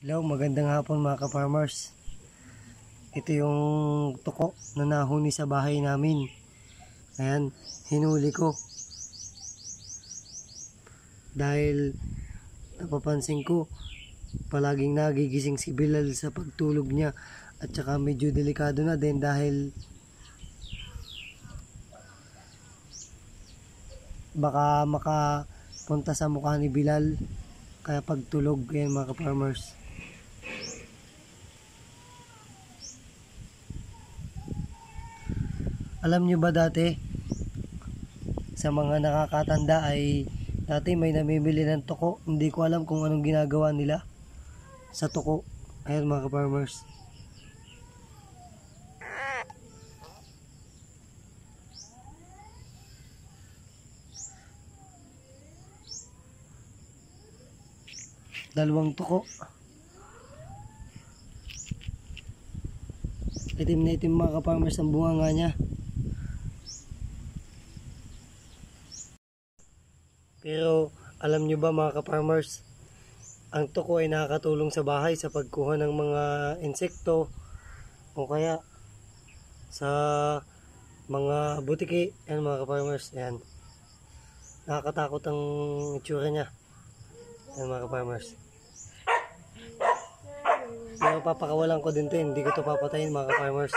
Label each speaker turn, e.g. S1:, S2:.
S1: Hello, magandang hapon mga ka-farmers. Ito yung tuko na nahuni sa bahay namin. Ayan, hinuli ko. Dahil napapansin ko, palaging nagigising si Bilal sa pagtulog niya. At saka medyo delikado na din dahil baka makapunta sa mukha ni Bilal. Kaya pagtulog, ayan mga ka-farmers. Alam nyo ba dati, sa mga nakakatanda ay dati may namimili ng tuko. Hindi ko alam kung anong ginagawa nila sa tuko. Ayan mga ka-farmers. Dalawang tuko. Itim na itim mga ka-farmers ang bunga nga niya. Pero alam nyo ba mga ka-farmers, ang tuko ay nakakatulong sa bahay sa pagkuha ng mga insekto o kaya sa mga butiki. Ayan mga ka-farmers, ayan. Nakakatakot ang itsura niya. Ayan mga ka-farmers. Pero papakawalan ko din ito, hindi ko ito papatayin mga ka-farmers.